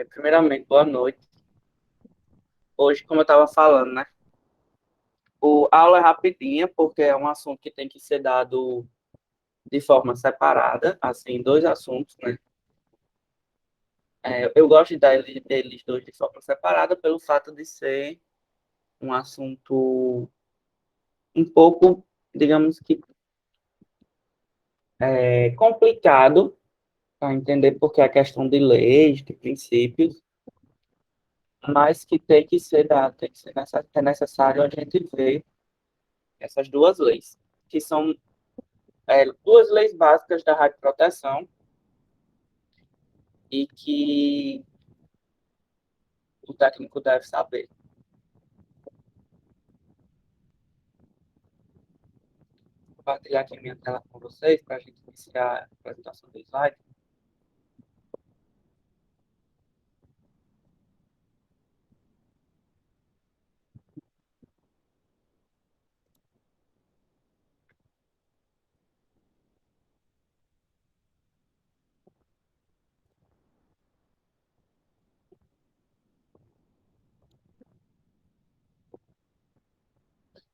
Primeiramente, boa noite. Hoje, como eu estava falando, né? A aula é rapidinha, porque é um assunto que tem que ser dado de forma separada, assim, dois assuntos, né? Eu gosto de dar eles dois de forma separada pelo fato de ser um assunto um pouco, digamos que, complicado para entender, porque é questão de leis, de princípios, mas que tem que ser dado, é necessário a gente ver essas duas leis, que são duas leis básicas da radioproteção e que o técnico deve saber. Vou compartilhar aqui minha tela com vocês para a gente iniciar a apresentação do slide.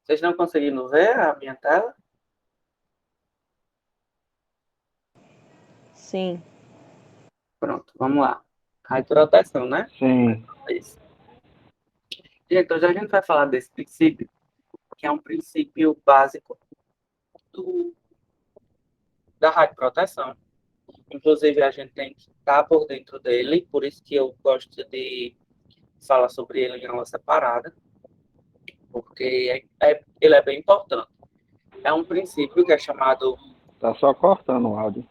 Vocês não conseguindo ver a minha tela? Sim. Pronto, vamos lá. Radioproteção, né? Sim. É isso. Gente, hoje a gente vai falar desse princípio, que é um princípio básico do, da radioproteção. Inclusive, a gente tem que estar por dentro dele, por isso que eu gosto de falar sobre ele em aula separada, porque ele é bem importante. É um princípio que é chamado. Tá só cortando o áudio.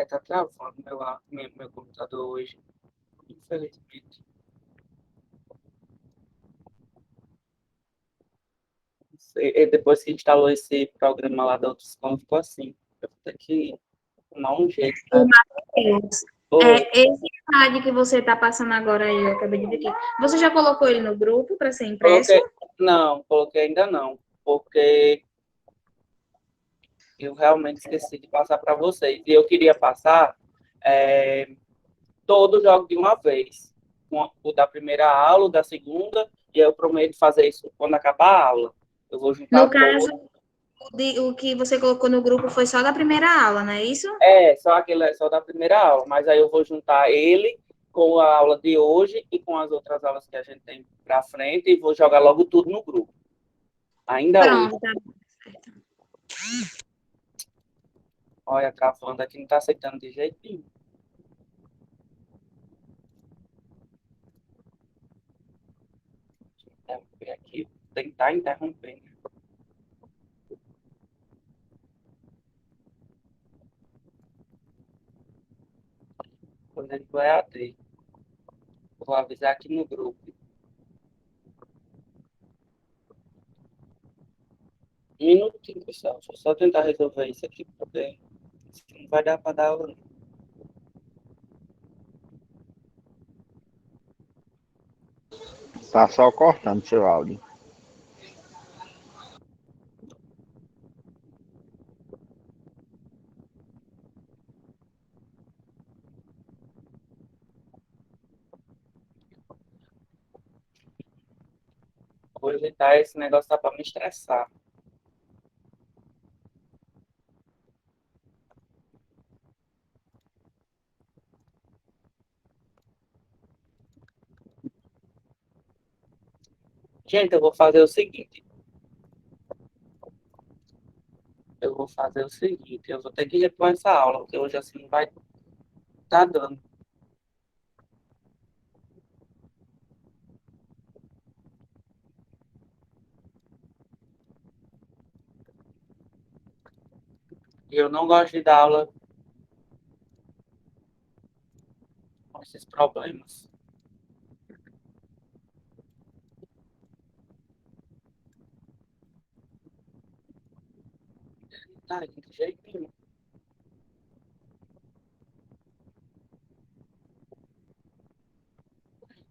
Tá travando meu computador hoje, infelizmente. Depois que instalou esse programa lá da Autoscom, ficou assim. Eu vou ter que arrumar um jeito, O né? Matheus, Oi, esse slide que você está passando agora aí, eu acabei de ver aqui. Você já colocou ele no grupo para ser impresso? coloquei. Não, coloquei ainda não, porque eu realmente esqueci de passar para vocês. E eu queria passar é, todo o jogo de uma vez. O da primeira aula, o da segunda, e eu prometo fazer isso quando acabar a aula. Eu vou juntar No caso, todo. o que você colocou no grupo foi só da primeira aula, não é isso? Só da primeira aula, mas aí eu vou juntar ele com a aula de hoje e com as outras aulas que a gente tem para frente e vou jogar logo tudo no grupo. Ainda hoje. Pronto, tá certo. Olha, travando aqui não está aceitando de jeito nenhum. Interromper aqui, tentar interromper, né? Quando ele vai abrir, vou avisar aqui no grupo. Um minutinho, pessoal. Deixa eu só tentar resolver isso aqui, porque não vai dar para dar aula, não. Tá só cortando seu áudio. Hoje tá, esse negócio tá para me estressar. Gente, eu vou fazer o seguinte. Eu vou ter que repor essa aula, porque hoje assim não vai estar dando. E eu não gosto de dar aula com esses problemas. Tá, de jeito nenhum.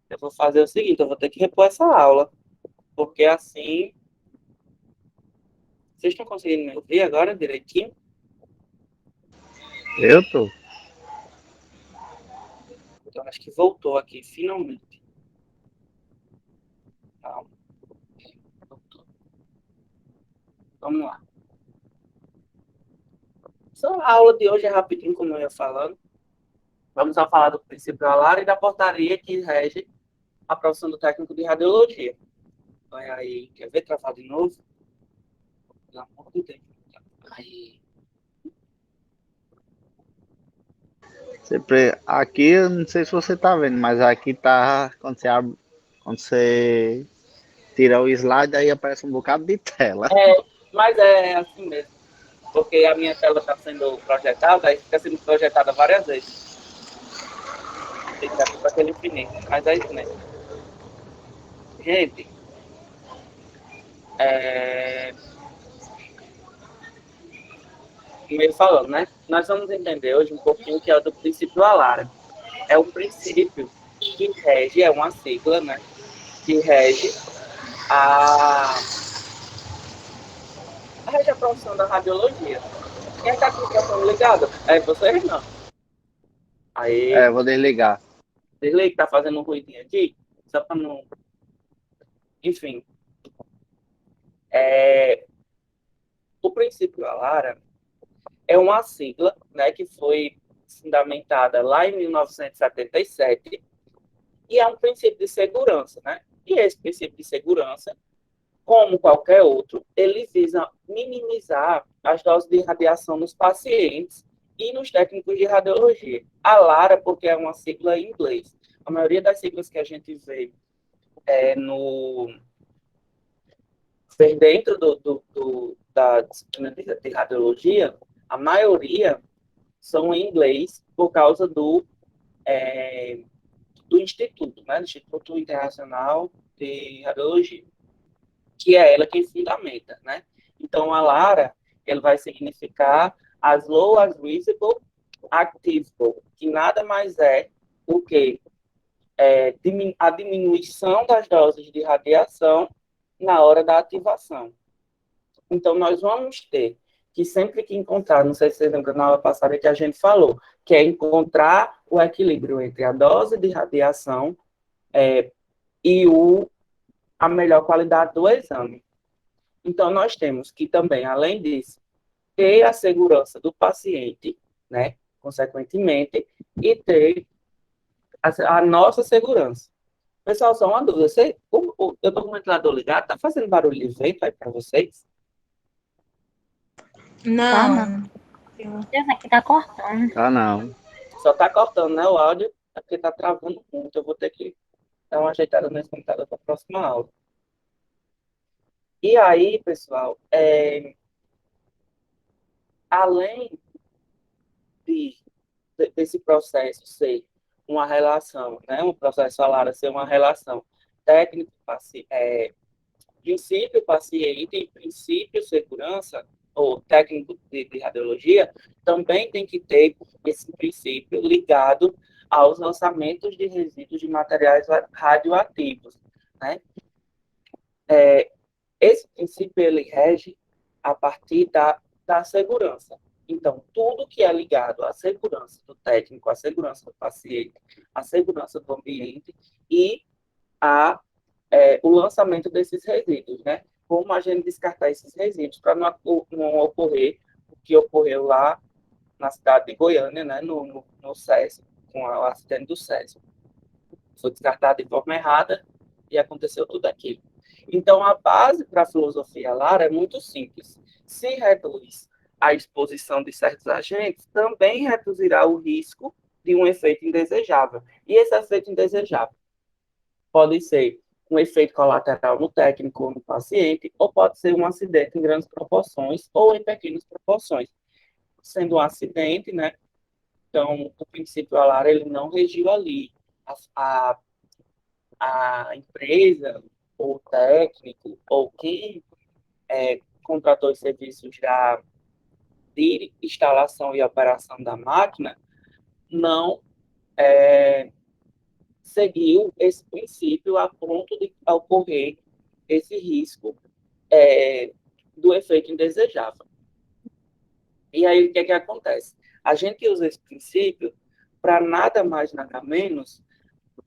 Eu vou fazer o seguinte, eu vou ter que repor essa aula, porque assim, vocês estão conseguindo me ouvir agora direitinho? Eu tô. voltando. Acho que voltou aqui, finalmente. Calma. Voltou. Vamos lá. Só a aula de hoje é rapidinho, como eu ia falando. Vamos só falar do princípio alar e da portaria que rege a profissão do técnico de radiologia. Vai aí, quer ver travar de novo? Pelo amor de Deus. Aí. Sempre, aqui, eu não sei se você tá vendo, mas aqui tá, quando você tira o slide, aí aparece um bocado de tela. Mas é assim mesmo. Porque a minha tela está sendo projetada e fica sendo projetada várias vezes. Tem que abrir para aquele infinito. Mas é isso mesmo. Gente, meio falando, né? Nós vamos entender hoje um pouquinho que é do princípio Alara. É um princípio que rege, é uma sigla, né? Que rege a, rege a profissão da radiologia. Quem está com o microfone ligado? É você, não. Aí, Vou desligar. desliga que tá fazendo um ruidinho aqui, só para não. Enfim, o princípio Alara é uma sigla, né, que foi fundamentada lá em 1977 e é um princípio de segurança, né? E esse princípio de segurança, como qualquer outro, ele visa minimizar as doses de radiação nos pacientes e nos técnicos de radiologia. A LARA, porque é uma sigla em inglês. A maioria das siglas que a gente vê no dentro da disciplina de radiologia, a maioria são em inglês por causa do Instituto, né? Do Instituto Internacional de Radiologia, que é ela quem fundamenta, né? Então, a LARA, ele vai significar as Low as Visible Activable, que nada mais é do que a diminuição das doses de radiação na hora da ativação. Então, nós vamos ter que sempre que encontrar, não sei se você lembra na aula passada que a gente falou, que é encontrar o equilíbrio entre a dose de radiação e a melhor qualidade do exame. Então, nós temos que também, além disso, ter a segurança do paciente, né, consequentemente, e ter a nossa segurança. Pessoal, só uma dúvida. Eu estou com o ventilador ligado, tá fazendo barulho de vento aí para vocês? Tá, não. Não. Deus, aqui tá cortando. Tá não. Só tá cortando, né, o áudio, é porque tá travando muito. Eu vou ter que dar uma ajeitada nesse computador para a próxima aula. E aí, pessoal, além de, desse processo ser uma relação, né, um processo salário ser uma relação princípio-paciente e princípio-segurança, ou técnico de radiologia, também tem que ter esse princípio ligado aos lançamentos de resíduos de materiais radioativos, né? Esse princípio, ele rege a partir da segurança. Então, tudo que é ligado à segurança do técnico, à segurança do paciente, à segurança do ambiente e o lançamento desses resíduos, né? Como a gente descartar esses resíduos para não ocorrer o que ocorreu lá na cidade de Goiânia, né? No SESI, com o acidente do SESI. Foi descartado de forma errada e aconteceu tudo aquilo. Então, a base para a filosofia Lara é muito simples. Se reduz a exposição de certos agentes, também reduzirá o risco de um efeito indesejável. E esse efeito indesejável pode ser um efeito colateral no técnico ou no paciente, ou pode ser um acidente em grandes proporções ou em pequenas proporções. Sendo um acidente, né? Então, o princípio Alara, ele não regiu ali. A, a empresa, ou o técnico, ou quem contratou os serviços de instalação e operação da máquina, não seguiu esse princípio a ponto de ocorrer esse risco do efeito indesejável. E aí, o que é que acontece? A gente usa esse princípio para nada mais, nada menos,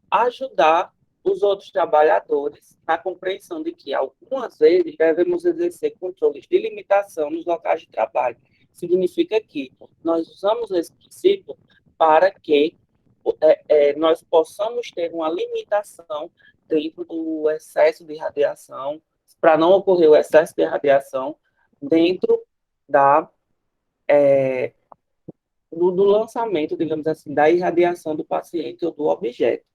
ajudar os outros trabalhadores na compreensão de que, algumas vezes, devemos exercer controles de limitação nos locais de trabalho. Significa que nós usamos esse princípio para que nós possamos ter uma limitação dentro do excesso de radiação, para não ocorrer o excesso de radiação dentro da, do lançamento, digamos assim, da irradiação do paciente ou do objeto.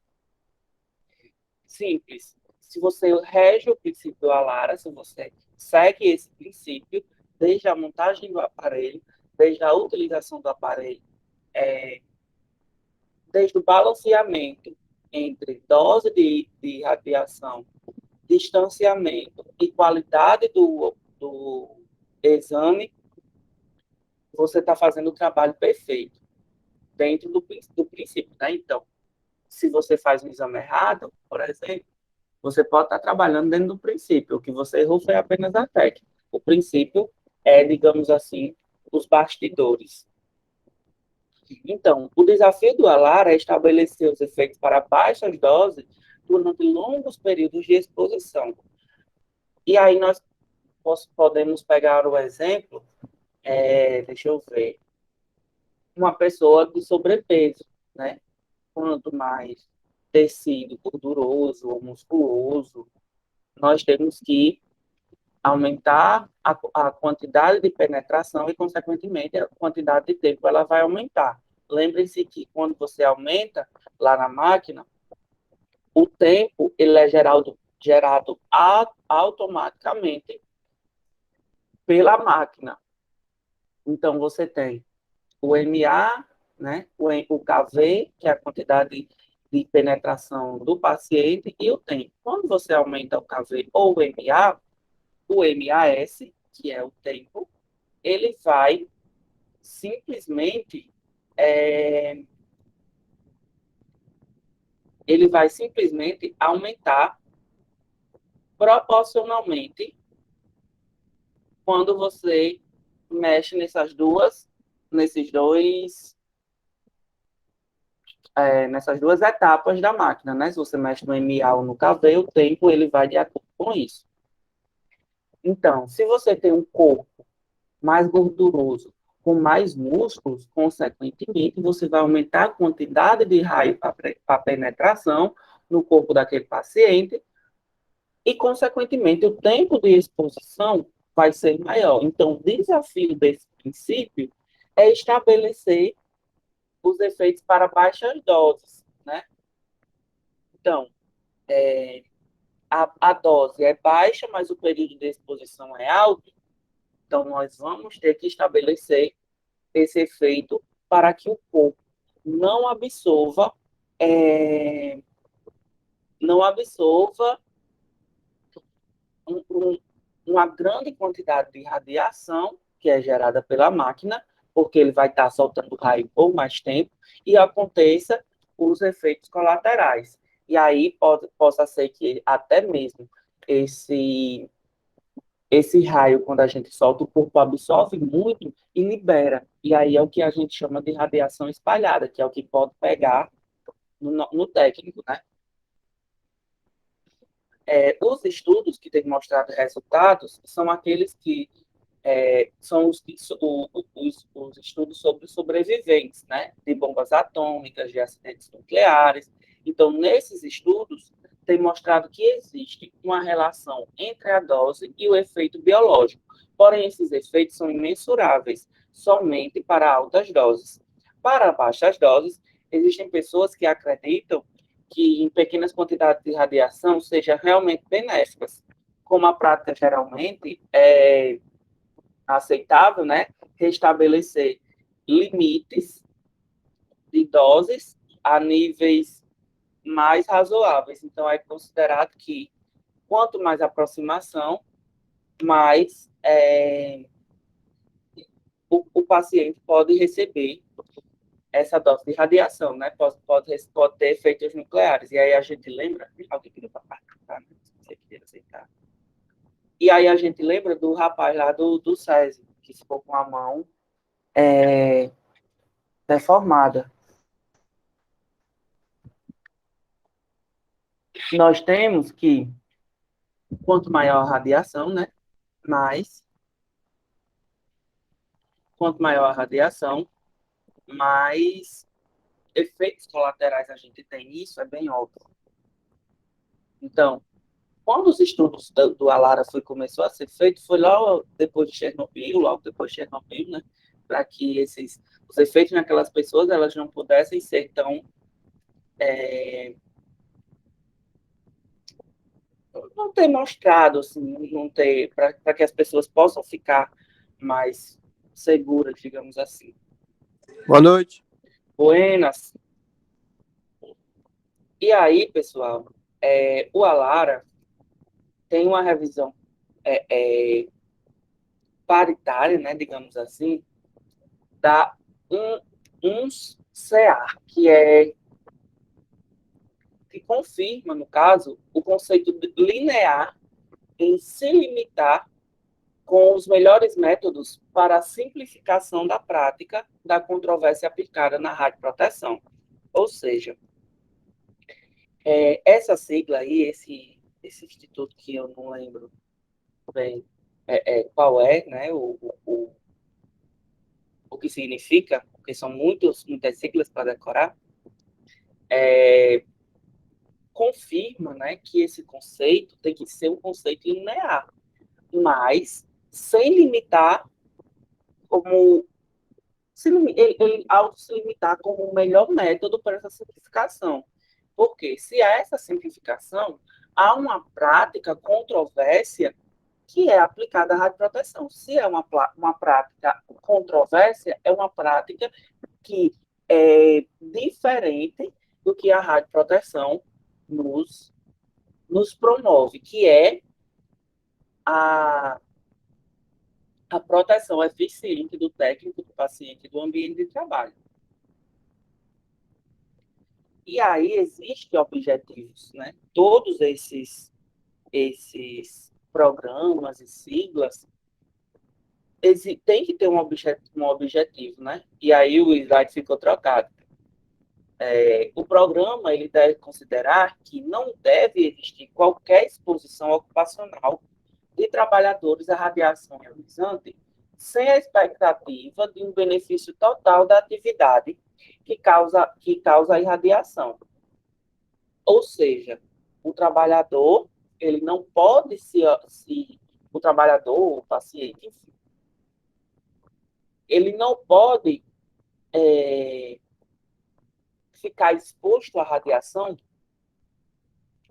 Simples. Se você rege o princípio do Alara, se você segue esse princípio, desde a montagem do aparelho, desde a utilização do aparelho, desde o balanceamento entre dose de radiação, distanciamento e qualidade do exame, você está fazendo o trabalho perfeito, dentro do princípio. Né? Então, se você faz um exame errado, por exemplo, você pode estar trabalhando dentro do princípio. O que você errou foi apenas a técnica. O princípio é, digamos assim, os bastidores. Então, o desafio do Alara é estabelecer os efeitos para baixas doses durante longos períodos de exposição. E aí nós podemos pegar o exemplo, deixa eu ver, uma pessoa de sobrepeso, né? Quanto mais tecido gorduroso ou musculoso, nós temos que aumentar a quantidade de penetração e, consequentemente, a quantidade de tempo ela vai aumentar. Lembre-se que quando você aumenta lá na máquina, o tempo ele é gerado automaticamente pela máquina. Então, você tem o MA, né, o KV, que é a quantidade de penetração do paciente, e o tempo. Quando você aumenta o KV ou o MAS, que é o tempo, ele vai simplesmente aumentar proporcionalmente quando você mexe nessas duas etapas da máquina, né? Se você mexe no MA ou no KV, o tempo ele vai de acordo com isso. Então, se você tem um corpo mais gorduroso, com mais músculos, consequentemente, você vai aumentar a quantidade de raio para penetração no corpo daquele paciente e, consequentemente, o tempo de exposição vai ser maior. Então, o desafio desse princípio é estabelecer os efeitos para baixas doses, né? Então, a dose é baixa, mas o período de exposição é alto, então nós vamos ter que estabelecer esse efeito para que o corpo não absorva, uma grande quantidade de radiação que é gerada pela máquina, porque ele vai estar soltando raio por mais tempo, e aconteça os efeitos colaterais. E aí possa ser que até mesmo esse raio, quando a gente solta, o corpo absorve muito e libera. E aí é o que a gente chama de radiação espalhada, que é o que pode pegar no técnico, né? Os estudos que têm mostrado resultados são aqueles que são os estudos sobre sobreviventes, né? De bombas atômicas, de acidentes nucleares. Então, nesses estudos, tem mostrado que existe uma relação entre a dose e o efeito biológico. Porém, esses efeitos são imensuráveis somente para altas doses. Para baixas doses, existem pessoas que acreditam que em pequenas quantidades de radiação sejam realmente benéficas. Como a prática geralmente é aceitável, né? Restabelecer limites de doses a níveis mais razoáveis. Então, é considerado que quanto mais aproximação, mais o paciente pode receber essa dose de radiação, né? Pode ter efeitos nucleares. E aí a gente lembra... Alguém pediu para participar, né? Se você queria aceitar. E aí a gente lembra do rapaz lá do SESI, que ficou com a mão deformada. nós temos que, quanto maior a radiação, né, quanto maior a radiação, mais efeitos colaterais a gente tem. Isso é bem óbvio. Então, quando os estudos do Alara começou a ser feito, foi logo depois de Chernobyl, né, para que os efeitos naquelas pessoas elas não pudessem ser tão não ter mostrado, assim, não ter para que as pessoas possam ficar mais seguras, digamos assim. Boa noite. Buenas. E aí, pessoal, o Alara tem uma revisão paritária, né, digamos assim, da uns CA, que confirma, no caso, o conceito linear em se limitar com os melhores métodos para a simplificação da prática da controvérsia aplicada na radioproteção. Ou seja, essa sigla aí, esse instituto que eu não lembro bem qual é, né, o que significa, porque são muitas siglas para decorar, confirma, né, que esse conceito tem que ser um conceito linear, mas sem limitar como ele auto se limitar como o melhor método para essa simplificação. Porque se há essa simplificação, há uma prática controvérsia que é aplicada à radioproteção. Se é uma prática controvérsia, é uma prática que é diferente do que a radioproteção nos promove, que é a proteção eficiente do técnico, do paciente e do ambiente de trabalho. E aí existem objetivos, né? Todos esses programas e siglas tem que ter um objetivo, né? E aí o slide ficou trocado. O programa ele deve considerar que não deve existir qualquer exposição ocupacional de trabalhadores à radiação ionizante sem a expectativa de um benefício total da atividade que causa a irradiação. Ou seja, o trabalhador, ele não pode o trabalhador, o paciente, enfim, ele não pode ficar exposto à radiação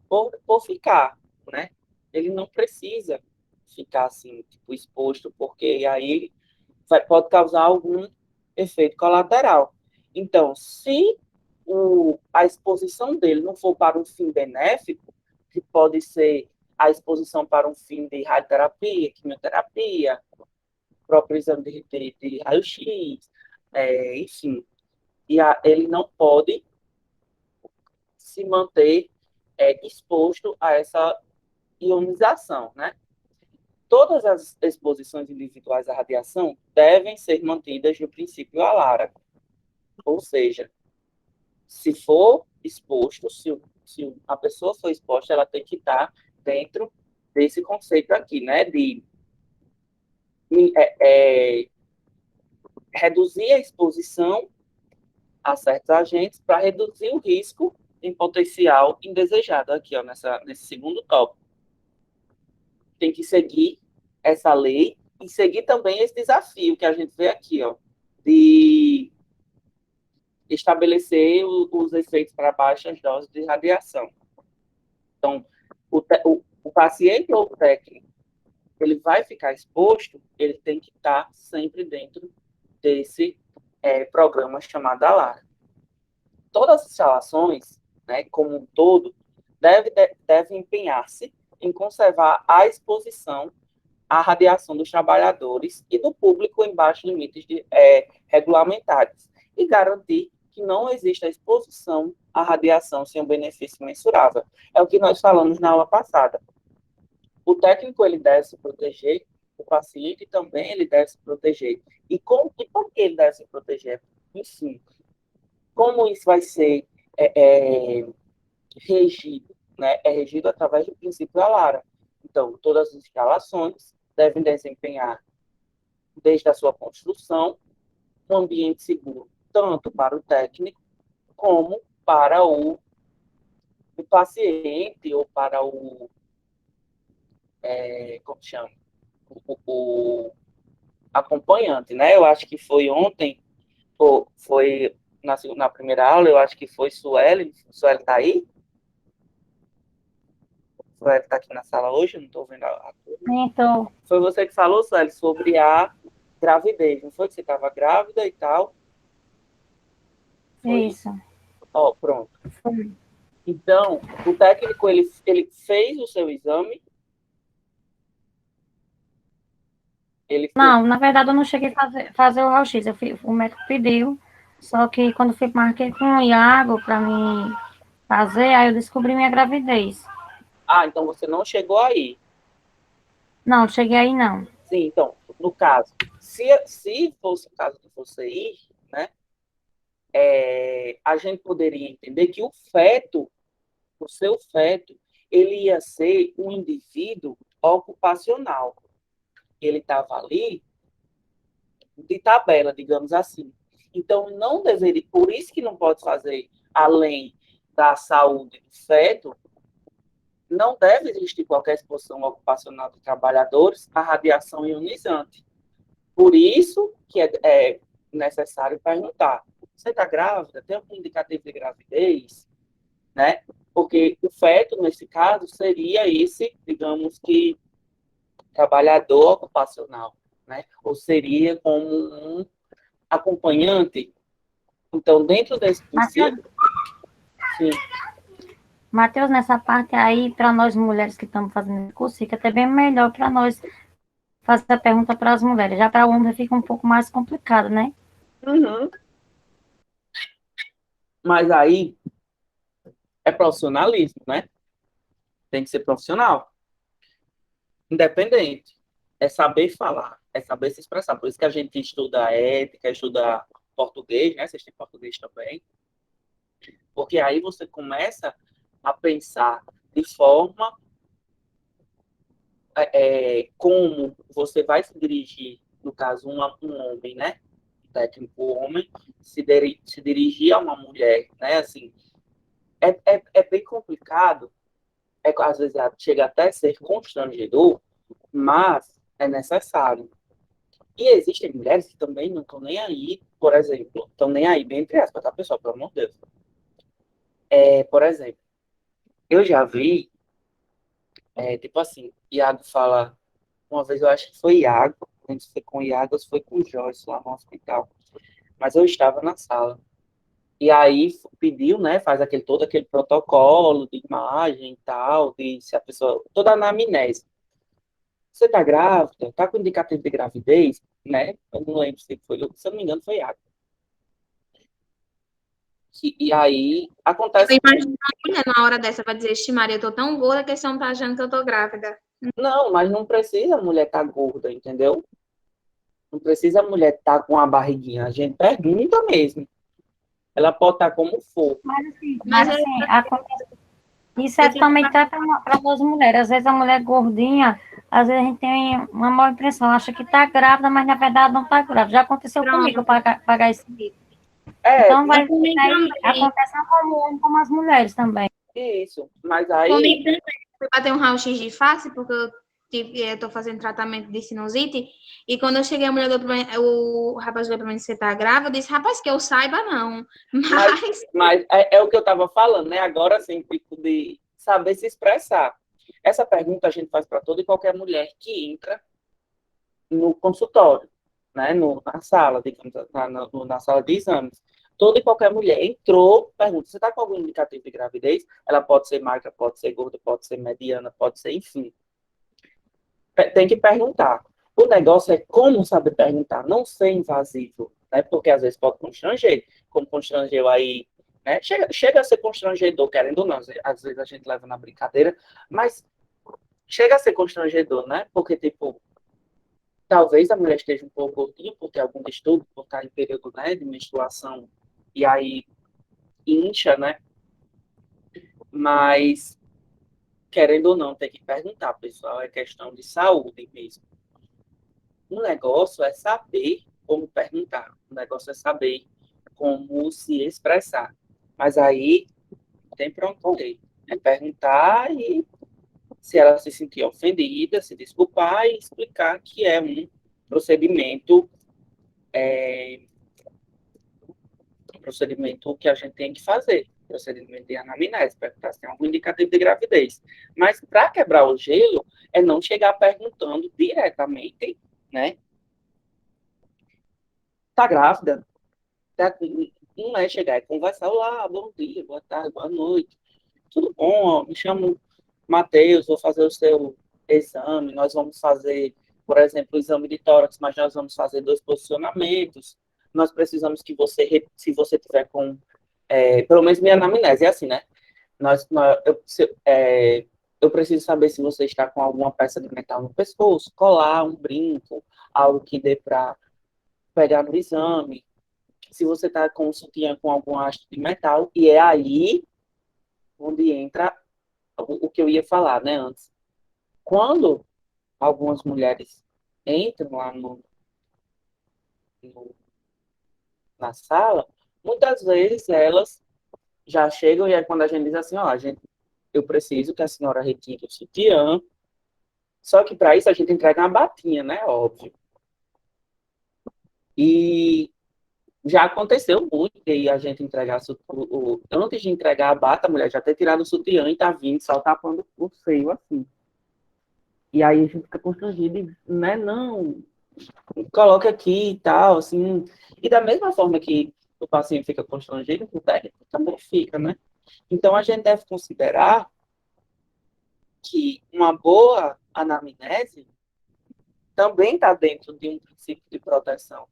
por ficar, né? Ele não precisa ficar assim, tipo, exposto, porque aí pode causar algum efeito colateral. Então, se a exposição dele não for para um fim benéfico, que pode ser a exposição para um fim de radioterapia, quimioterapia, próprio exame de raio-x, enfim, ele não pode se manter exposto a essa ionização, né? Todas as exposições individuais à radiação devem ser mantidas no princípio Alara. Ou seja, se for exposto, se a pessoa for exposta, ela tem que estar dentro desse conceito aqui, né? De reduzir a exposição a certos agentes para reduzir o risco em potencial indesejado aqui, ó, nesse segundo tópico. Tem que seguir essa lei e seguir também esse desafio que a gente vê aqui, ó, de estabelecer os efeitos para baixas doses de radiação. Então, o paciente ou o técnico, ele vai ficar exposto, ele tem que estar sempre dentro desse programa chamado ALAR. Todas as instalações, né, como um todo, devem empenhar-se em conservar a exposição à radiação dos trabalhadores e do público em baixos limites regulamentares e garantir que não exista exposição à radiação sem um benefício mensurável. É o que nós falamos na aula passada. O técnico ele deve se proteger, o paciente também ele deve se proteger. E por que ele deve se proteger? Enfim, como isso vai ser regido né, é regido através do princípio ALARA. Então, todas as instalações devem desempenhar, desde a sua construção, um ambiente seguro, tanto para o técnico como para o paciente ou para como chama? O acompanhante, né? Eu acho que foi ontem, foi na primeira aula, eu acho que foi Sueli. Sueli está aí? Sueli está aqui na sala hoje, eu não estou vendo a turma. Então, Foi você que falou, Sueli, sobre a gravidez, não foi que você estava grávida e tal? Foi isso? isso. Ó, pronto. Foi. Então, o técnico, ele fez o seu exame, ele fez... Não, na verdade eu não cheguei a fazer o raio-x. O médico pediu, só que quando marquei com o Iago para mim fazer, aí eu descobri minha gravidez. Ah, então você não chegou aí. Não, cheguei aí não. Sim, então, no caso, se fosse o caso de você ir, né, a gente poderia entender que o seu feto, ele ia ser um indivíduo ocupacional. Ele estava ali de tabela, digamos assim. Então, não deveria, por isso que não pode fazer, além da saúde do feto, não deve existir qualquer exposição ocupacional de trabalhadores à radiação ionizante. Por isso que é necessário perguntar: você está grávida? Tem algum indicativo de gravidez? Né? Porque o feto, nesse caso, seria esse, digamos que, trabalhador ocupacional, né? Ou seria como um acompanhante. Então, dentro desse Matheus, princípio, sim, Matheus, nessa parte aí, para nós mulheres que estamos fazendo esse curso, fica até bem melhor para nós fazer a pergunta para as mulheres. Já para o homem fica um pouco mais complicado, né? uhum. Mas aí é profissionalismo, né? Tem que ser profissional, independente. É saber falar, é saber se expressar. Por isso que a gente estuda ética, estuda português, né? Vocês têm português também. Porque aí você começa a pensar de forma como você vai se dirigir, no caso, um homem, né? Técnico homem, se dirigir a uma mulher, né? Assim, é bem complicado, às vezes chega até a ser constrangedor, mas é necessário. E existem mulheres que também não estão nem aí, por exemplo, estão nem aí, bem entre aspas, tá, pessoal? Pelo amor de Deus. Por exemplo, eu já vi, tipo assim, Iago fala, uma vez eu acho que foi Iago, não sei se foi com Iago ou se foi com o Joyce lá no hospital, mas eu estava na sala. E aí pediu, né, faz todo aquele protocolo de imagem e tal, de se a pessoa, toda a anamnese. Você tá grávida? Tá com indicativo de gravidez? Né? Eu não lembro se foi, se eu não me engano, foi Iago. E aí Eu acontece. imagino a mulher na hora dessa vai dizer, "Ixi, Maria, eu tô tão gorda que eles estão achando que eu tô grávida." Não, mas não precisa a mulher estar gorda, entendeu? Não precisa a mulher estar com a barriguinha. A gente pergunta mesmo. Ela pode estar como for. Mas Isso é também até para nós mulheres. Às vezes a mulher gordinha, às vezes a gente tem uma má impressão, acha que está grávida, mas na verdade não está grávida. Já aconteceu comigo pronto. pagar esse livro. É, Então vai Comigo aí, também. acontece não como homem, como as mulheres também. isso. Mas aí. Comigo também. Fui bater um raio-x de face, porque eu tô fazendo tratamento de sinusite. E quando eu cheguei, a mulher o rapaz olhou pra mim, você tá grávida? Eu disse, rapaz, que eu saiba, não. Mas é o que eu estava falando, né? Agora, assim, tipo de saber se expressar. Essa pergunta a gente faz para toda e qualquer mulher que entra no consultório, né? Na sala, digamos, na sala de exames. Toda e qualquer mulher entrou, pergunta: você está com algum indicativo de gravidez? Ela pode ser magra, pode ser gorda, pode ser mediana, pode ser, enfim. Tem que perguntar. O negócio é como saber perguntar, não ser invasivo, né? Porque às vezes pode constranger, como constrangeu aí, né? Chega a ser constrangedor, querendo ou não, às vezes a gente leva na brincadeira, mas chega a ser constrangedor, né? Porque, tipo, talvez a mulher esteja um pouco gordinha por ter algum distúrbio, por estar em período, né, de menstruação, e aí incha, né? Mas querendo ou não, tem que perguntar, pessoal, é questão de saúde mesmo. O negócio é saber como perguntar, o negócio é saber como se expressar. Mas aí tem para onde correr. É perguntar e, se ela se sentir ofendida, se desculpar e explicar que é é, um procedimento que a gente tem que fazer, procedimento de anamnese, perguntar se tem algum indicativo de gravidez. Mas para quebrar o gelo, é não chegar perguntando diretamente, né? Tá grávida? Tá, não é chegar e conversar, olá, bom dia, boa tarde, boa noite. Tudo bom? Me chamo Matheus, vou fazer o seu exame. Nós vamos fazer, por exemplo, o exame de tórax, mas nós vamos fazer 2 posicionamentos. Nós precisamos que você, se você tiver com, pelo menos minha anamnese, é assim, né? Eu preciso saber se você está com alguma peça de metal no pescoço, colar, um brinco, algo que dê para pegar no exame. Se você está com um sutiã com algum haste de metal, e é aí onde entra o que eu ia falar, né, antes. Quando algumas mulheres entram lá no- na sala, muitas vezes elas já chegam e é quando a gente diz assim, ó, eu preciso que a senhora retire o sutiã, só que para isso a gente entrega uma batinha, né, óbvio. E já aconteceu muito que a gente entregasse antes de entregar a bata, a mulher já ter tirado o sutiã e tá vindo só tapando o seio assim. E aí a gente fica constrangido, né? Não, coloca aqui e tal, assim. E da mesma forma que o paciente fica constrangido, o técnico também fica, né? Então a gente deve considerar que uma boa anamnese também está dentro de um princípio de proteção.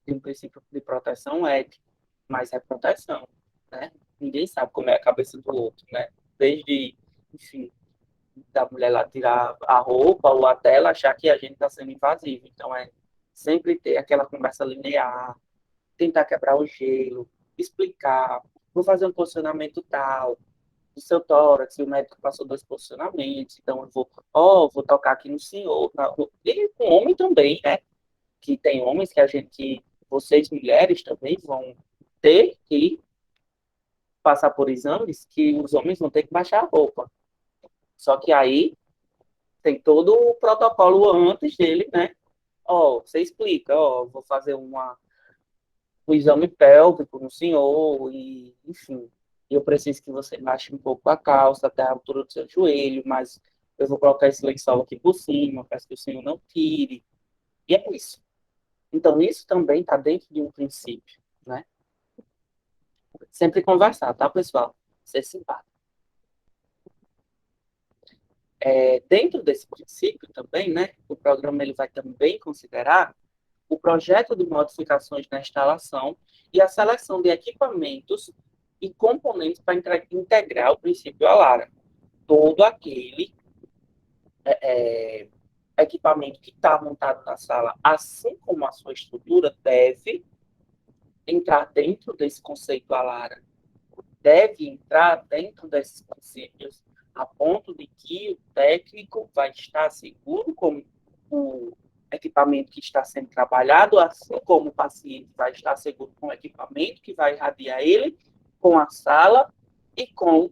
De um princípio de proteção ética, mas é proteção, né? Ninguém sabe como é a cabeça do outro, né? Desde, enfim, da mulher lá tirar a roupa ou até ela achar que a gente está sendo invasivo. Então, é sempre ter aquela conversa linear, tentar quebrar o gelo, explicar, vou fazer um posicionamento tal, do seu tórax, o médico passou 2 posicionamentos, então eu vou tocar aqui no senhor. E com homem também, né? Que tem homens que vocês mulheres também vão ter que passar por exames que os homens vão ter que baixar a roupa. Só que aí tem todo o protocolo antes dele, né? Ó, você explica, ó, vou fazer um exame pélvico no senhor e, enfim, eu preciso que você baixe um pouco a calça até a altura do seu joelho, mas eu vou colocar esse lençol aqui por cima, peço que o senhor não tire. E é isso. Então, isso também está dentro de um princípio, né? Sempre conversar, tá, pessoal? Ser simpático. Dentro desse princípio também, né, o programa ele vai também considerar o projeto de modificações na instalação e a seleção de equipamentos e componentes para integrar o princípio ALARA. Todo aquele equipamento que está montado na sala, assim como a sua estrutura, deve entrar dentro desse conceito ALARA, deve entrar dentro desses princípios, a ponto de que o técnico vai estar seguro com o equipamento que está sendo trabalhado, assim como o paciente vai estar seguro com o equipamento que vai irradiar ele, com a sala e com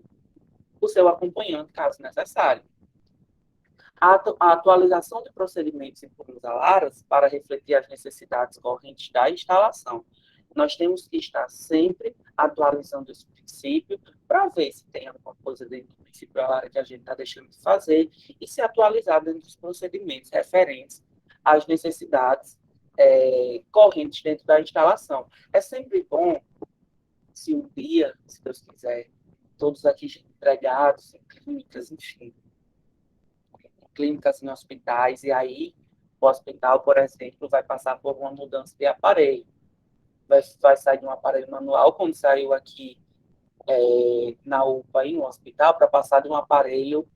o seu acompanhante, caso necessário. A atualização de procedimentos em turnos alaras para refletir as necessidades correntes da instalação. Nós temos que estar sempre atualizando esse princípio para ver se tem alguma coisa dentro do princípio alara que a gente está deixando de fazer e se atualizar dentro dos procedimentos referentes às necessidades correntes dentro da instalação. É sempre bom se um dia, se Deus quiser, todos aqui empregados em clínicas, enfim, clínicas em hospitais, e aí o hospital, por exemplo, vai passar por uma mudança de aparelho. Vai sair de um aparelho manual, como saiu aqui na UPA, no hospital, para passar de um aparelho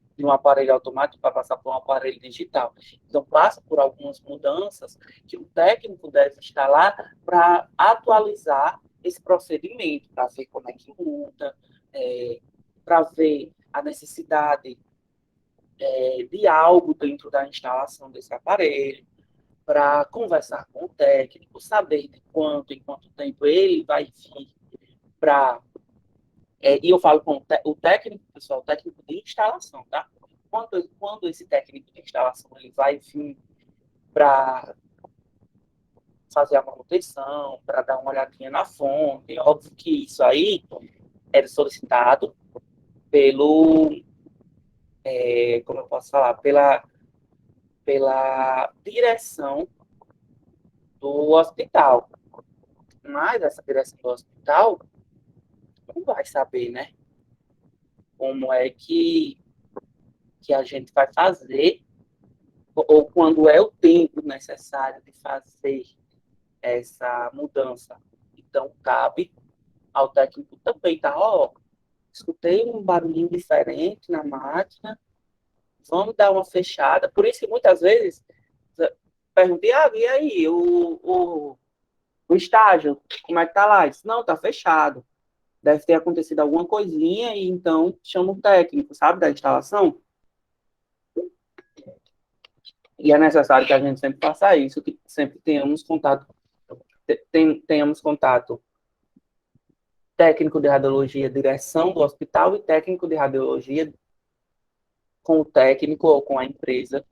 automático para passar por um aparelho digital. Então, passa por algumas mudanças que o técnico deve estar lá para atualizar esse procedimento, para ver como é que muda, para ver a necessidade de algo dentro da instalação desse aparelho, para conversar com o técnico, saber de quanto em quanto tempo ele vai vir para. E eu falo com o técnico, pessoal, o técnico de instalação, tá? Quando esse técnico de instalação ele vai vir para fazer a manutenção, para dar uma olhadinha na fonte, óbvio que isso aí era solicitado pelo, como eu posso falar, pela direção do hospital. Mas essa direção do hospital não vai saber, né? Como é que a gente vai fazer, ou quando é o tempo necessário de fazer essa mudança. Então, cabe ao técnico também, tá? Ó, escutei um barulhinho diferente na máquina, vamos dar uma fechada. Por isso que muitas vezes perguntei, e aí, o estágio, como é que tá lá? Disse, não, tá fechado. Deve ter acontecido alguma coisinha e então chama o técnico, sabe, da instalação. E é necessário que a gente sempre faça isso, que sempre tenhamos contato técnico de radiologia, direção do hospital e técnico de radiologia com o técnico ou com a empresa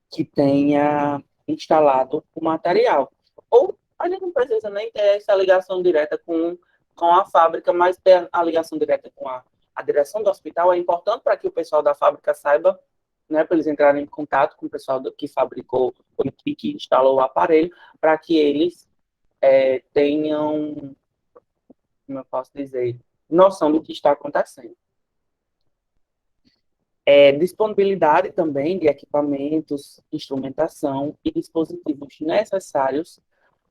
que tenha instalado o material. Ou a gente não precisa nem ter essa ligação direta com a fábrica, mas ter a ligação direta com a direção do hospital é importante para que o pessoal da fábrica saiba, né, para eles entrarem em contato com o pessoal que fabricou e que instalou o aparelho, para que eles tenham, como eu posso dizer, noção do que está acontecendo. Disponibilidade também de equipamentos, instrumentação e dispositivos necessários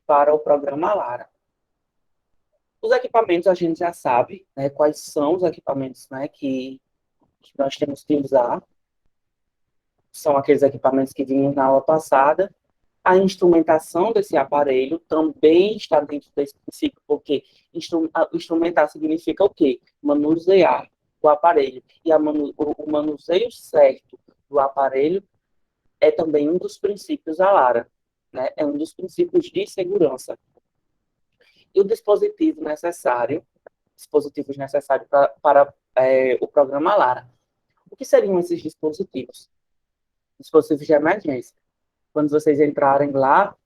para o programa Lara. Os equipamentos a gente já sabe, né, quais são os equipamentos, né, que nós temos que usar. São aqueles equipamentos que vimos na aula passada. A instrumentação desse aparelho também está dentro desse princípio, porque instrumentar significa o quê? Manusear o aparelho. E o manuseio certo do aparelho é também um dos princípios da Lara, né? É um dos princípios de segurança. E o dispositivos necessários para o programa Lara. O que seriam esses dispositivos? Dispositivos de emergência. Quando vocês entrarem lá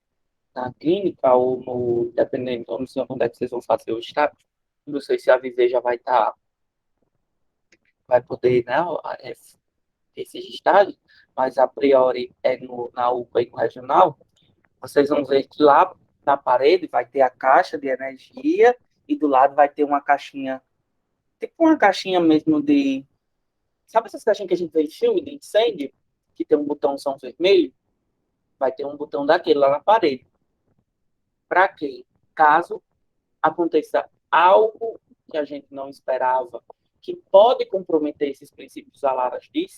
na clínica ou no, dependendo, não sei onde é que vocês vão fazer o estágio, não sei se a Viver já vai poder, né, esses estágios, mas a priori na UPA e no regional, vocês vão ver que lá na parede vai ter a caixa de energia e do lado vai ter uma caixinha, tipo uma caixinha mesmo de, sabe essas caixinhas que a gente vê em filme de incêndio, que tem um botãozão vermelho? Vai ter um botão daquele lá na parede. Para quê? Caso aconteça algo que a gente não esperava, que pode comprometer esses princípios a Lara de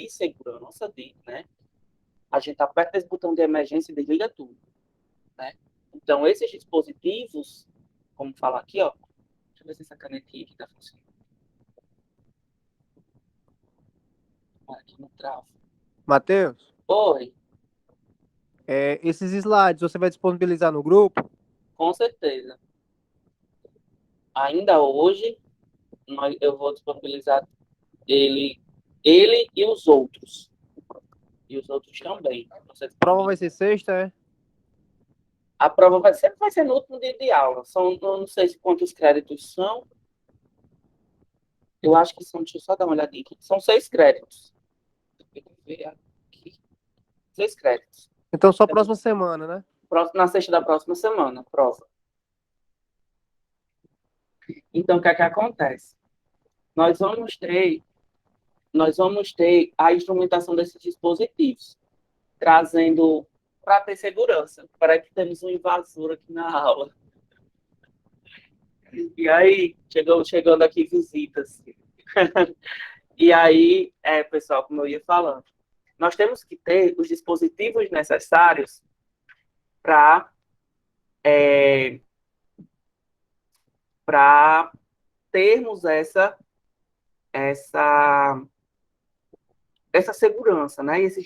segurança, né? A gente aperta esse botão de emergência e desliga tudo, né? Então, esses dispositivos, como fala aqui, ó, deixa eu ver se essa canetinha aqui está funcionando. Aqui no travo. Matheus, Oi, esses slides você vai disponibilizar no grupo? com certeza. Ainda hoje, eu vou disponibilizar ele e os outros. E os outros também. A prova vai ser sexta, é? A prova sempre vai ser no último dia de aula. Eu não sei quantos créditos são. Eu acho que são, deixa eu só dar uma olhadinha aqui. São 6 créditos. Deixa eu ver aqui. 6 créditos. Então só próxima semana, né? Na sexta da próxima semana, prova. Então, o que é que acontece? Nós vamos ter a instrumentação desses dispositivos, trazendo para ter segurança. Parece que temos um invasor aqui na aula. E aí, chegando aqui visitas. E aí, pessoal, como eu ia falando, nós temos que ter os dispositivos necessários para termos essa, essa segurança, né? E esses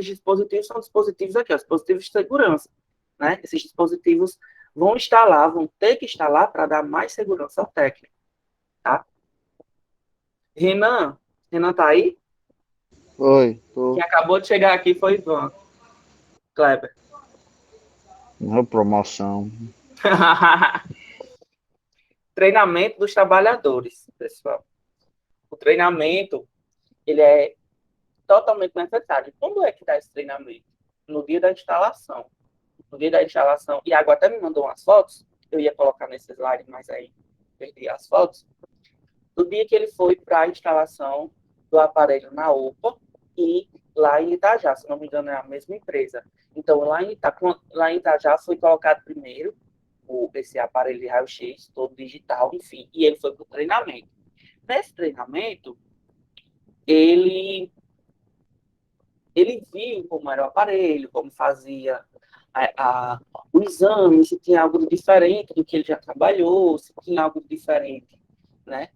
dispositivos são dispositivos aqui, ó, dispositivos de segurança, né? Esses dispositivos vão ter que estar lá para dar mais segurança ao técnico, tá? Renan, Renan tá aí? Oi, Quem tô acabou de chegar aqui foi Ivan Kleber. na promoção. Treinamento dos trabalhadores, pessoal. O treinamento, ele é totalmente necessário. Quando é que dá esse treinamento? No dia da instalação. No dia da instalação, e a Água até me mandou umas fotos, eu ia colocar nesse slide, mas aí perdi as fotos. Do dia que ele foi para a instalação do aparelho na UPA e lá em Itajá, se não me engano, é a mesma empresa. Então, lá em Itajá foi colocado primeiro esse aparelho de raio-x, todo digital, enfim, e ele foi para o treinamento. Nesse treinamento, ele, ele viu como era o aparelho, como fazia o exame, se tinha algo diferente do que ele já trabalhou, se tinha algo diferente, né?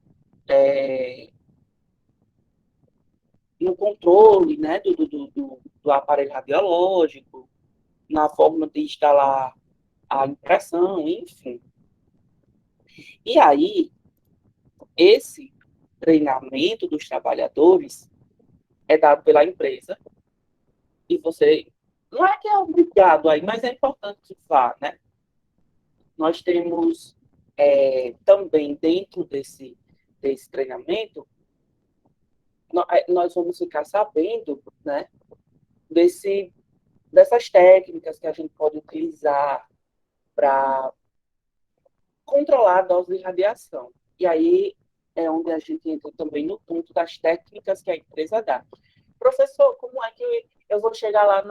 É, no controle, né, do aparelho radiológico, na forma de instalar a impressão, enfim. E aí, esse treinamento dos trabalhadores é dado pela empresa e você não é que é obrigado aí, mas é importante que vá, né? Nós temos também dentro desse treinamento, nós vamos ficar sabendo, né, dessas técnicas que a gente pode utilizar para controlar a dose de radiação. E aí é onde a gente entra também no ponto das técnicas que a empresa dá. Professor, como é que eu vou chegar lá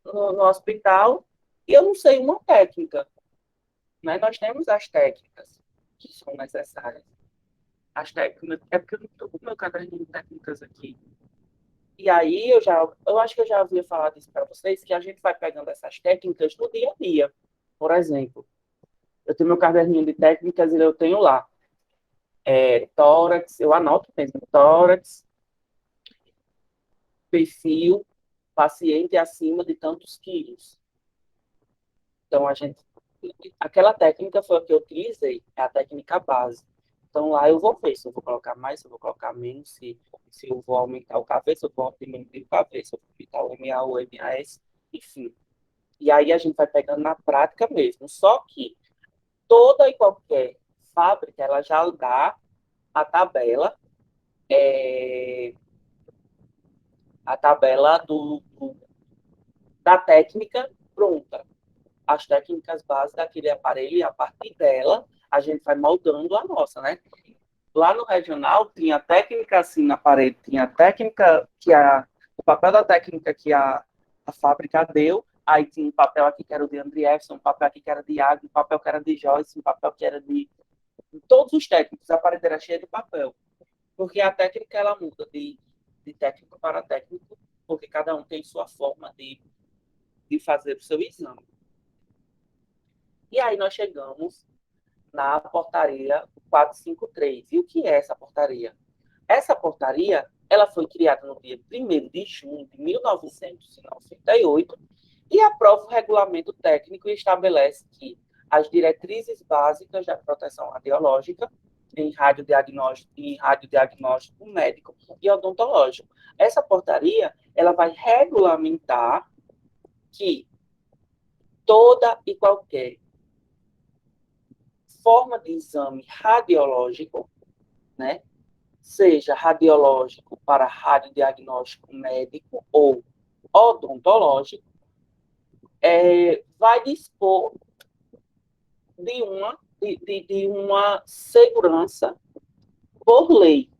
no hospital e eu não sei uma técnica? Né? Nós temos as técnicas que são necessárias. As técnicas, é porque eu não estou com o meu caderninho de técnicas aqui. E aí eu acho que eu já havia falado isso para vocês, que a gente vai pegando essas técnicas no dia a dia. Por exemplo, eu tenho meu caderninho de técnicas e eu tenho lá tórax, eu anoto mesmo, tórax, perfil, paciente acima de tantos quilos. Então, aquela técnica foi a que eu utilizei, é a técnica base. Então, lá eu vou ver se eu vou colocar mais, se eu vou colocar menos, se eu vou aumentar o KV, se eu vou diminuir o KV, se eu vou aumentar o MA, o MAS, enfim. E aí a gente vai pegando na prática mesmo. Só que toda e qualquer fábrica, ela já dá a tabela, a tabela da técnica pronta. As técnicas básicas daquele aparelho, e a partir dela, a gente vai moldando a nossa, né? Lá no regional, tinha técnica assim na parede, tinha técnica o papel da técnica que a fábrica deu, aí tinha um papel aqui que era o de Andriefson, um papel aqui que era de Agro, um papel que era de Joyce, um papel que era de todos os técnicos, a parede era cheia de papel. Porque a técnica, ela muda de técnico para técnico, porque cada um tem sua forma de fazer o seu exame. E aí nós chegamos na portaria 453. E o que é essa portaria? Essa portaria, ela foi criada no dia 1º de junho de 1998 e aprova o regulamento técnico e estabelece que as diretrizes básicas da proteção radiológica em radiodiagnóstico médico e odontológico. Essa portaria, ela vai regulamentar que toda e qualquer forma de exame radiológico, né, seja radiológico para radiodiagnóstico médico ou odontológico, vai dispor de uma segurança por lei.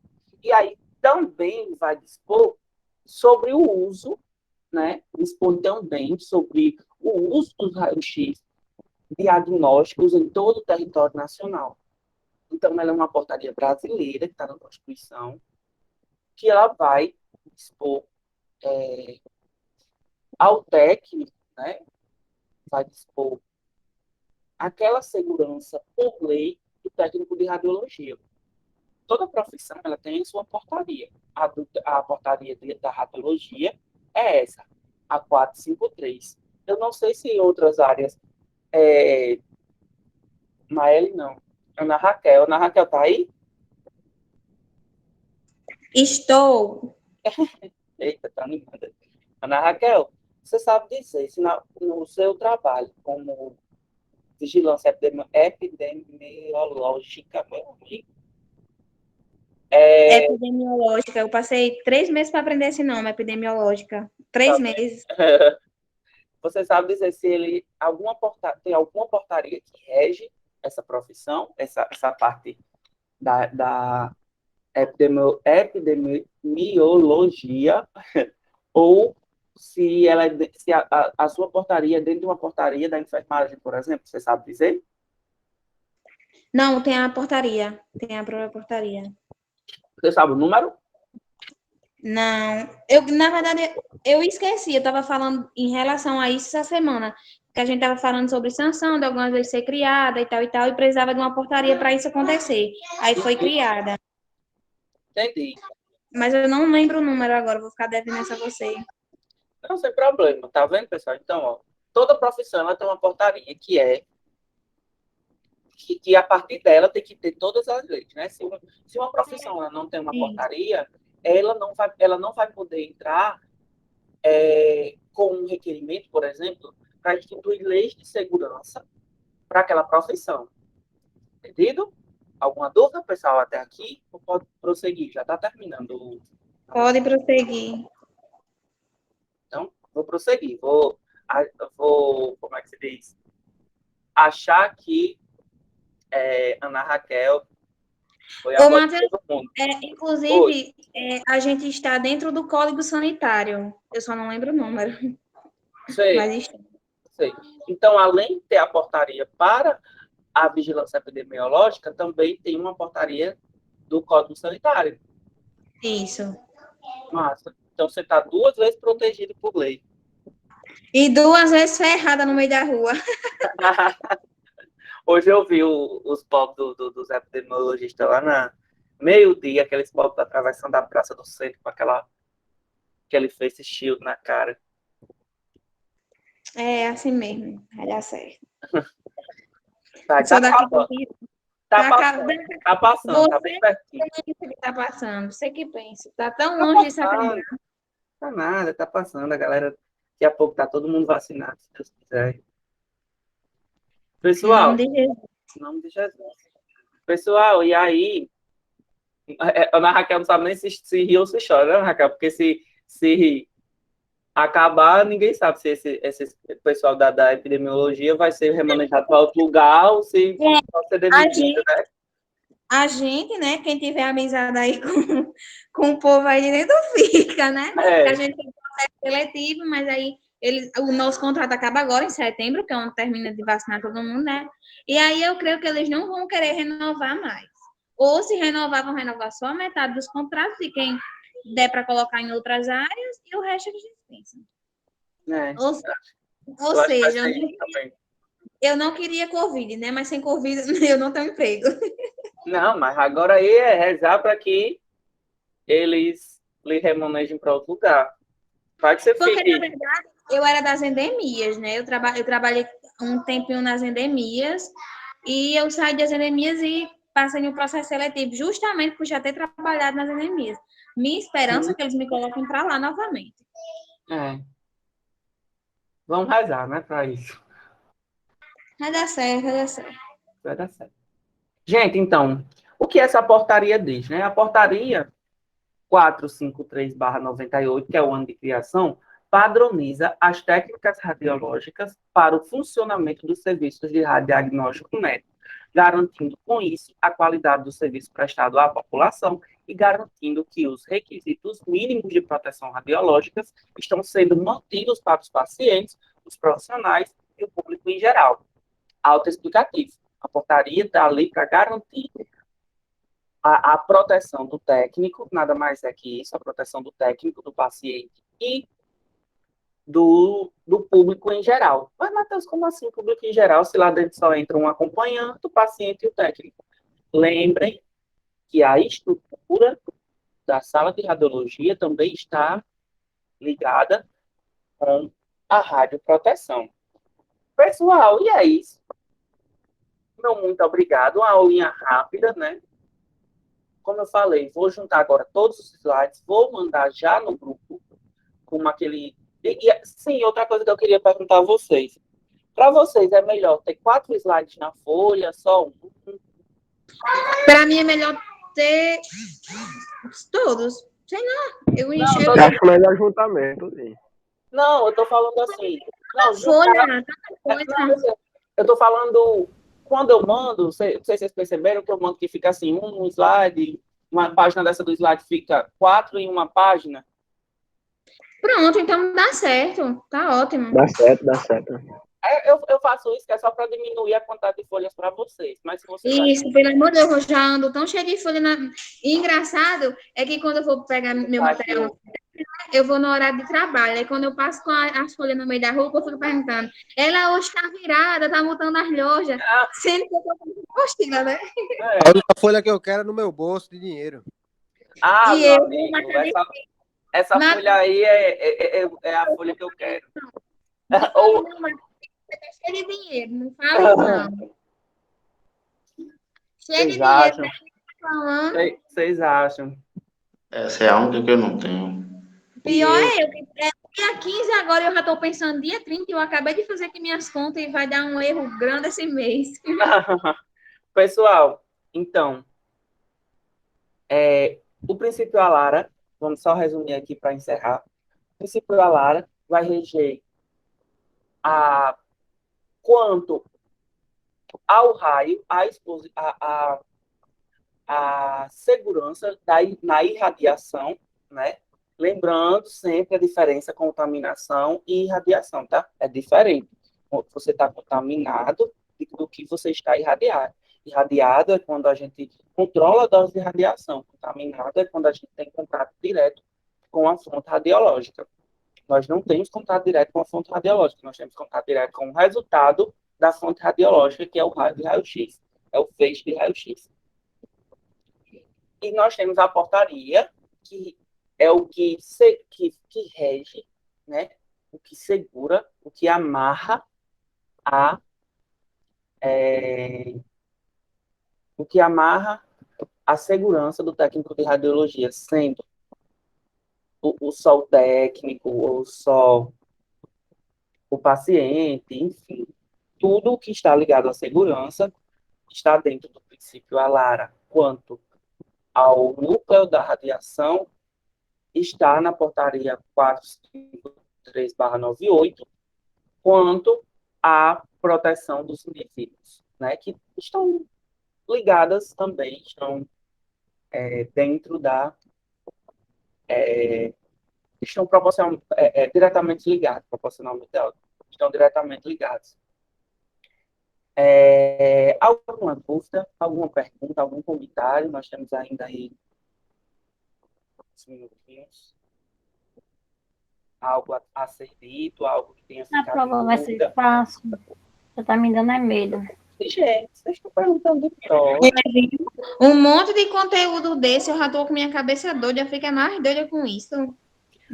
E aí também vai dispor sobre o uso, né, dispor também sobre o uso dos raios-x diagnósticos em todo o território nacional. Então, ela é uma portaria brasileira, que está na Constituição, que ela vai dispor ao técnico, né, vai dispor aquela segurança por lei do técnico de radiologia. toda profissão ela tem sua portaria. A portaria da radiologia é essa, a 453. Eu não sei se em outras áreas, Maeli não, Ana Raquel tá aí? Estou. Eita, tá animada. Ana Raquel, você sabe dizer se no seu trabalho como vigilância epidemiológica, meu amigo, Epidemiológica. Eu passei 3 meses para aprender esse nome, epidemiológica. tá 3 meses. você sabe dizer se ele tem alguma portaria que rege essa profissão, essa parte da epidemiologia, ou se ela se a sua portaria é dentro de uma portaria da enfermagem, por exemplo, você sabe dizer? Não, tem a portaria. Tem a própria portaria. Você sabe o número? Não, na verdade, eu esqueci, eu estava falando em relação a isso essa semana, que a gente estava falando sobre sanção de algumas vezes ser criada e tal, e precisava de uma portaria para isso acontecer. Aí foi criada. Entendi. Mas eu não lembro o número agora, vou ficar devendo essa a você. Não, sem problema, tá vendo, pessoal? Então, ó, toda profissão ela tem uma portaria que a partir dela tem que ter todas as leis, né? Se uma profissão ela não tem uma Sim. portaria, ela não vai poder entrar com um requerimento, por exemplo, para instituir leis de segurança para aquela profissão. Entendido? Alguma dúvida, pessoal, até aqui? Ou pode prosseguir? Já está terminando. Pode prosseguir. Então, vou prosseguir. Vou, como é que se diz? Achar que Ana Raquel foi a Ô, voz Matheus, de todo mundo. inclusive, a gente está dentro do Código Sanitário. Eu só não lembro o número, Sei, mas está. sei. Então, além de ter a portaria para a vigilância epidemiológica, também tem uma portaria do Código Sanitário. Isso. Massa. Então, você está 2 vezes protegido por lei. E 2 vezes ferrada no meio da rua. Hoje eu vi os pobres dos epidemiologistas lá na meio-dia, aqueles pobres atravessando a Praça do Centro com aquele face shield na cara. É assim mesmo, vai dar certo. Tá Sou daqui acabando. do Tá passando, tá bem pertinho. que tá passando. Você que pensa. Tá tão Tá longe disso passando. aqui. Tá nada, tá passando. A galera, daqui a pouco tá todo mundo vacinado, se Deus quiser. Em Pessoal, nome de Jesus. em nome de Jesus. Pessoal, e aí, a Ana Raquel não sabe nem se ri ou se chora, né, Ana Raquel? Porque se acabar, ninguém sabe se esse pessoal da epidemiologia vai ser remanejado para outro lugar ou se pode ser demitido, né? A gente, né? Quem tiver amizade aí com o povo aí dentro fica, né? É. A gente tem um processo seletivo, mas aí o nosso contrato acaba agora, em setembro, que é onde termina de vacinar todo mundo, né? E aí eu creio que eles não vão querer renovar mais. Ou se renovar, vão renovar só a metade dos contratos de quem der para colocar em outras áreas e o resto eles dispensam. Ou seja, eu não queria Covid, né? Mas sem Covid eu não tenho emprego. Não, mas agora aí é rezar para que eles lhe remanejem para outro lugar. Vai que você Porque, fique. na verdade, eu era das endemias, né? Eu trabalhei um tempinho nas endemias e eu saí das endemias e passei no processo seletivo justamente por já ter trabalhado nas endemias. Minha esperança é que eles me coloquem para lá novamente. Vamos rezar, né, para isso. Vai dar certo, vai dar certo. Vai dar certo. Gente, então, o que essa portaria diz, né? A portaria 453/98, que é o ano de criação, padroniza as técnicas radiológicas para o funcionamento dos serviços de radiodiagnóstico médico, garantindo com isso a qualidade do serviço prestado à população e garantindo que os requisitos mínimos de proteção radiológicas estão sendo mantidos para os pacientes, os profissionais e o público em geral. Autoexplicativo. A portaria está ali para garantir a proteção do técnico, nada mais é que isso, a proteção do técnico, do paciente e do público em geral. Mas, Matheus, como assim público em geral, se lá dentro só entra um acompanhante, o paciente e o técnico? Lembrem que a estrutura da sala de radiologia também está ligada com a radioproteção. Pessoal, e é isso. Meu muito obrigado. Uma aulinha rápida, né? Como eu falei, vou juntar agora todos os slides, vou mandar já no grupo, como aquele... Sim, outra coisa que eu queria perguntar a vocês. Para vocês, é melhor ter 4 slides na folha, só um? Para mim é melhor ter todos. Sei lá, eu Não, enxergo Eu acho melhor juntamento, sim. Não, eu tô falando assim. Não, folha, juntar... tanta Não, coisa. eu tô falando... Quando eu mando, não sei se vocês perceberam que eu mando que fica assim, um slide, uma página dessa do slide fica 4 em uma página. Pronto, então dá certo. Tá ótimo. Dá certo, dá certo. Eu faço isso que é só para diminuir a quantidade de folhas para vocês. Mas se vocês Isso, pelo amor de Deus, eu já ando tão cheio de folha. E engraçado é que quando eu vou pegar meu material, eu vou no horário de trabalho. Aí quando eu passo com as folhas no meio da rua, eu fico perguntando. Ela hoje está virada, tá mudando as lojas. Sendo que eu tô com apostila, né? A única folha que eu quero é no meu bolso de dinheiro. Ah, E meu eu, amigo, mas essa Na- folha aí é a folha que eu quero. Ou, não, mas você tá cheio de dinheiro, não fala isso, não. Cheio de vocês dinheiro, acham? né? Falando. Vocês acham? Essa é a única que eu não tenho. Pior é eu, que é dia 15 agora, eu já estou pensando dia 30 e eu acabei de fazer aqui minhas contas e vai dar um erro grande esse mês. Pessoal, então, o princípio Alara, vamos só resumir aqui para encerrar. O princípio Alara vai reger quanto ao raio, a segurança na irradiação, né? Lembrando sempre a diferença contaminação e irradiação, tá? É diferente. Você está contaminado do que você está irradiado. Irradiado é quando a gente controla a dose de radiação. Contaminado é quando a gente tem contato direto com a fonte radiológica. Nós não temos contato direto com a fonte radiológica, nós temos contato direto com o resultado da fonte radiológica, que é o raio de raio-x, é o feixe de raio-x. E nós temos a portaria, que é o que rege, né? O que segura, o que amarra a segurança do técnico de radiologia, sendo só o técnico, ou só o paciente, enfim. Tudo que está ligado à segurança está dentro do princípio ALARA. Quanto ao núcleo da radiação, está na portaria 453/98, quanto à proteção dos indivíduos, né, que estão ligadas também, estão dentro da... estão diretamente ligados, proporcionalmente, estão diretamente ligados. Alguma dúvida, alguma pergunta, algum comentário? Nós temos ainda aí uns minutinhos. Algo a ser dito, algo que tenha A ficado prova em vai ser dúvida. fácil. Você tá me dando medo. Gente, vocês estão perguntando de prova. Um monte de conteúdo desse, eu já tô com minha cabeça doida, fica mais doida com isso.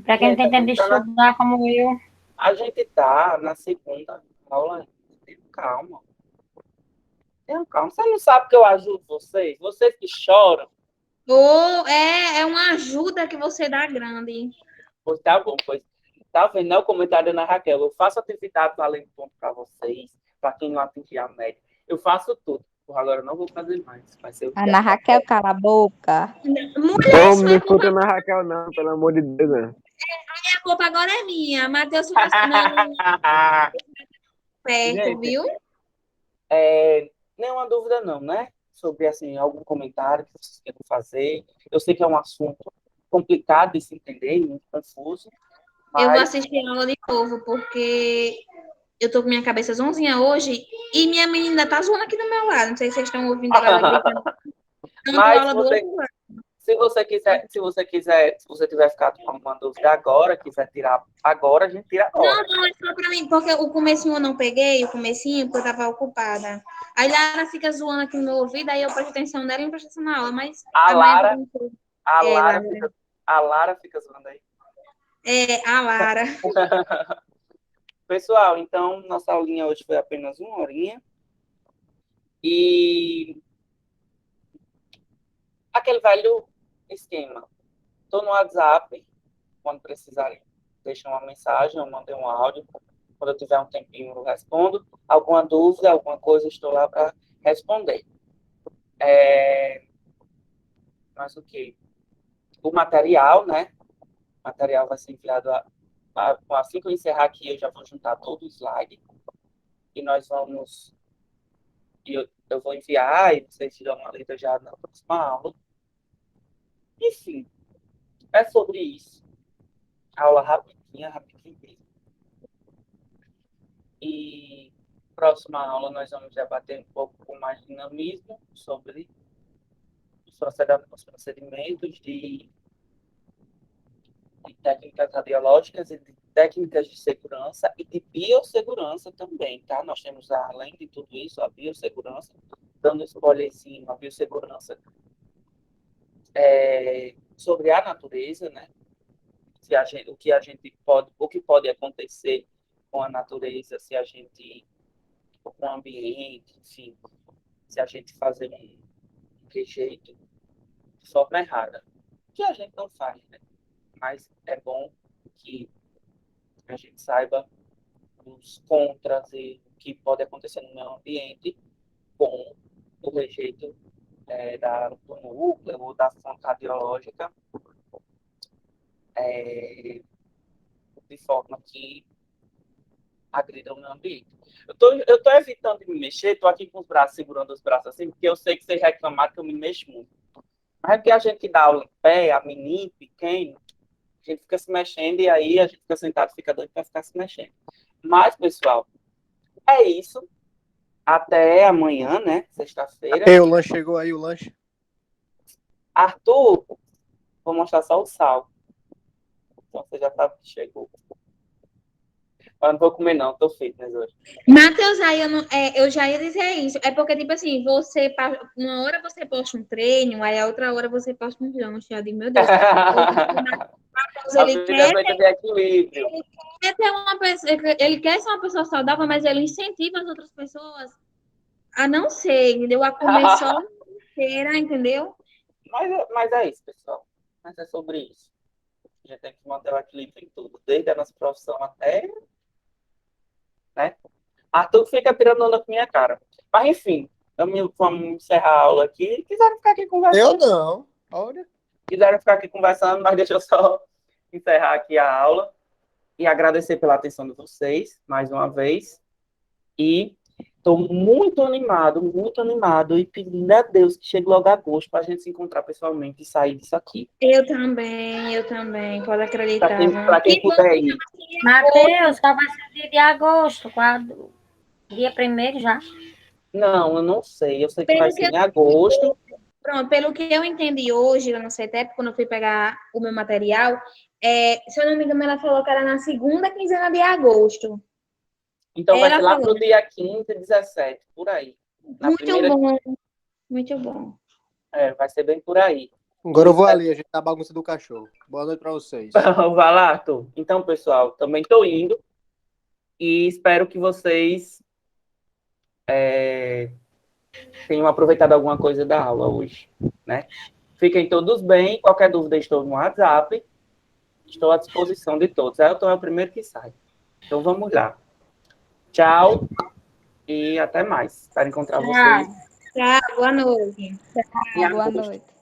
Para quem não tem tempo de estudar como eu. A gente está na segunda aula. Tenha calma. Tenha calma. Você não sabe que eu ajudo vocês? Vocês que choram. Ou é uma ajuda que você dá grande. Pois tá bom, pois. Tá vendo, né, o comentário da Ana Raquel? Eu faço atividade valendo ponto para vocês, para quem não atingir a média. Eu faço tudo. Por agora eu não vou fazer mais. Vai ser o Ana Raquel, cala a boca. Mulher, Ô, isso não é escuta culpa, na Raquel, não, pelo amor de Deus, né? a culpa agora é minha. Matheus fica não perto, Gente, viu? nenhuma dúvida não, né? Sobre, assim, algum comentário que vocês queiram fazer. Eu sei que é um assunto complicado de se entender, muito confuso. Eu vou Mas assistir a aula de novo, porque eu tô com minha cabeça zonzinha hoje e minha menina tá zoando aqui do meu lado. Não sei se vocês estão ouvindo ela gritando. Mas Aula do outro lado. se você tiver ficado com alguma dúvida agora, quiser tirar agora, a gente tira agora. Não, é só pra mim, porque o comecinho eu não peguei, o comecinho, porque eu tava ocupada. Aí Lara fica zoando aqui no meu ouvido, aí eu presto atenção nela e não presto atenção na aula, mas A amanhã Lara, eu vou... a É, Lara Lara. fica, a Lara fica zoando aí. É, a Lara. Pessoal, então nossa aulinha hoje foi apenas 1 horinha. E aquele velho esquema. Estou no WhatsApp, quando precisarem, deixem uma mensagem, eu mandei um áudio. Quando eu tiver um tempinho, eu respondo. Alguma dúvida, alguma coisa, estou lá para responder. Mas o quê? O material, né? O material vai ser enviado assim que eu encerrar aqui, eu já vou juntar todo o slide e nós vamos. Eu vou enviar e vocês tiram uma letra já na próxima aula. Enfim, é sobre isso. Aula rapidinha, rapidinho mesmo. E próxima aula nós vamos debater um pouco com mais dinamismo sobre os procedimentos de técnicas radiológicas e de técnicas de segurança e de biossegurança também, tá? Nós temos, além de tudo isso, a biossegurança, dando spoilerzinho, a biossegurança sobre a natureza, né? Se a gente, o que pode acontecer com a natureza se a gente, com o ambiente, enfim, se a gente fazer um rejeito de forma errada, que a gente não faz, né? Mas é bom que a gente saiba os contras e o que pode acontecer no meio ambiente com o rejeito do núcleo ou da fonte radiológica, de forma que agrida o meio ambiente. Eu tô evitando de me mexer, estou aqui com os braços, segurando os braços assim, porque eu sei que vocês reclamaram que eu me mexo muito. Mas é porque a gente que dá aula em pé, a menina, pequeno, a gente fica se mexendo e aí a gente fica sentado, fica doido para ficar se mexendo. Mas, pessoal, é isso. Até amanhã, né? Sexta-feira. Ei, o lanche chegou aí, o lanche? Arthur, vou mostrar só o sal. Então você já sabe que chegou. Eu não vou comer, não, tô fitness hoje. Matheus, aí eu já ia dizer isso. É porque, tipo assim, uma hora você posta um treino, aí a outra hora você posta um lanche. Eu digo, meu Deus. Matheus, A vida é feita de equilíbrio. ele quer ser uma pessoa saudável, mas ele incentiva as outras pessoas a não ser, entendeu? A comer só inteira, entendeu? Mas é isso, pessoal. Mas é sobre isso. A gente tem que manter o equilíbrio em tudo, desde a nossa profissão até, né? Arthur fica tirando onda com minha cara. Mas, enfim, vamos encerrar a aula aqui. Quiseram ficar aqui conversando? Eu não. Olha. Quiseram ficar aqui conversando, mas deixa eu só encerrar aqui a aula e agradecer pela atenção de vocês, mais uma vez. E estou muito animado e pedindo a Deus que chegue logo agosto para a gente se encontrar pessoalmente e sair disso aqui. Eu também, pode acreditar. Para quem puder ir. Matheus, qual vai ser o dia de agosto? Dia 1º já? Não, eu não sei. Eu sei que vai Pelo ser que em agosto. Pronto, pelo que eu entendi hoje, eu não sei até quando eu fui pegar o meu material, se eu não me engano, ela falou que era na segunda quinzena de agosto. Então vai Ela ser lá falou. pro dia 15, 17, por aí. Na Muito primeira... bom, muito bom. vai ser bem por aí. Agora eu vou ali, a gente tá bagunça do cachorro. Boa noite pra vocês. Vai lá, Arthur. Então, pessoal, também estou indo e espero que vocês tenham aproveitado alguma coisa da aula hoje, né? Fiquem todos bem. Qualquer dúvida, estou no WhatsApp. Estou à disposição de todos. Aí eu estou o primeiro que sai. Então, vamos lá. Tchau e até mais. Espero encontrar vocês. Tchau, boa noite. Boa noite.